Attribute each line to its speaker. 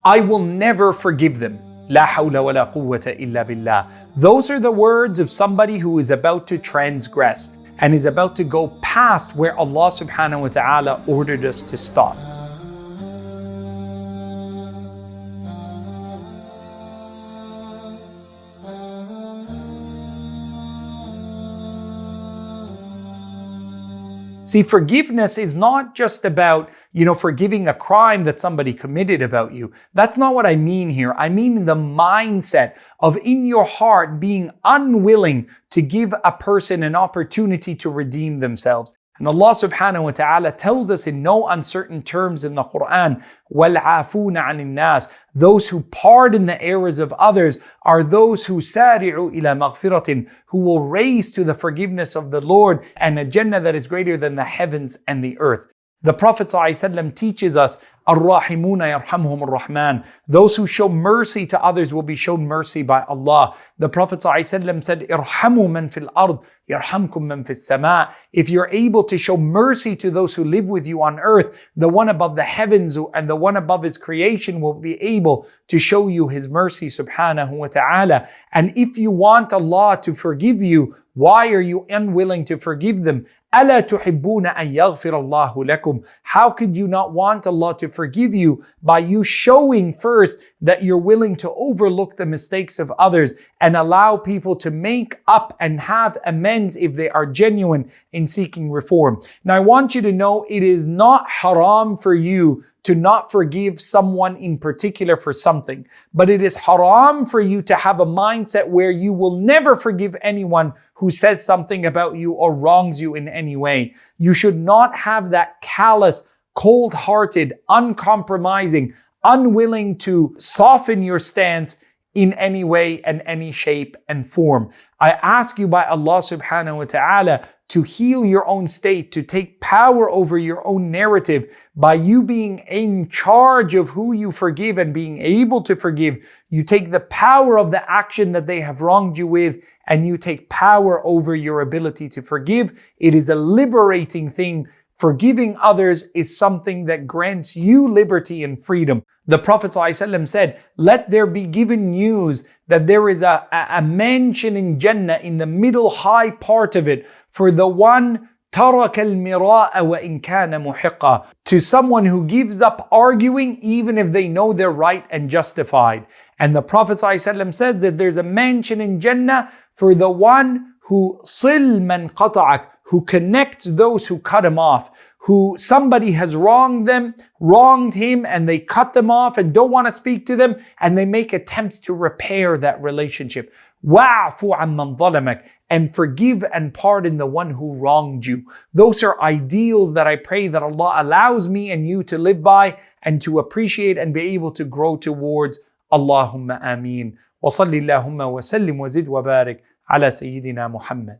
Speaker 1: I will never forgive them. La hawla wa la quwwata illa billah. Those are the words of somebody who is about to transgress and is about to go past where Allah subhanahu wa ta'ala ordered us to stop. See, forgiveness is not just about, forgiving a crime that somebody committed about you. That's not what I mean here. I mean the mindset of in your heart being unwilling to give a person an opportunity to redeem themselves. And Allah subhanahu wa ta'ala tells us in no uncertain terms in the Qur'an, وَالْعَافُونَ عَنِ النَّاسِ. Those who pardon the errors of others are those who سَارِعُوا إِلَى مَغْفِرَةٍ, who will raise to the forgiveness of the Lord and a Jannah that is greater than the heavens and the earth. The Prophet ﷺ teaches us, الرَّاحِمُونَ يَرْحَمْهُمُ الرَّحْمَنُ. Those who show mercy to others will be shown mercy by Allah. The Prophet ﷺ said, إِرْحَمُوا مَنْ فِي الْأَرْضِ يَرْحَمْكُمْ مَنْ فِي السَّمَاءِ. If you're able to show mercy to those who live with you on earth, the one above the heavens and the one above his creation will be able to show you his mercy subhanahu wa ta'ala. And if you want Allah to forgive you, why are you unwilling to forgive them? أَلَا تُحِبُّونَ أَن يَغْفِرَ اللَّهُ لَكُمْ. How could you not want Allah to forgive you by you showing first that you're willing to overlook the mistakes of others and allow people to make up and have amends if they are genuine in seeking reform? Now I want you to know it is not haram for you to not forgive someone in particular for something, but it is haram for you to have a mindset where you will never forgive anyone who says something about you or wrongs you in any way. You should not have that callous, cold-hearted, uncompromising, unwilling to soften your stance in any way and any shape and form. I ask you by Allah subhanahu wa ta'ala to heal your own state, to take power over your own narrative by you being in charge of who you forgive and being able to forgive. You take the power of the action that they have wronged you with and you take power over your ability to forgive. It is a liberating thing. Forgiving others is something that grants you liberty and freedom. The Prophet ﷺ said, let there be given news that there is a mansion in Jannah in the middle high part of it for the one تَرَكَ الْمِرَاءَ وَإِنْ كَانَ مُحِقًّا, to someone who gives up arguing even if they know they're right and justified. And the Prophet ﷺ says that there's a mansion in Jannah for the one who صِلْ مَنْ قَطَعَكَ, who connects those who cut him off, who somebody has wronged him, and they cut them off and don't want to speak to them, and they make attempts to repair that relationship. وَاعْفُ عَمَّنْ ظَلَمَكَ, and forgive and pardon the one who wronged you. Those are ideals that I pray that Allah allows me and you to live by and to appreciate and be able to grow towards. Allahumma ameen. وصل اللهم وسلم وزد وبارك على سيدنا محمد.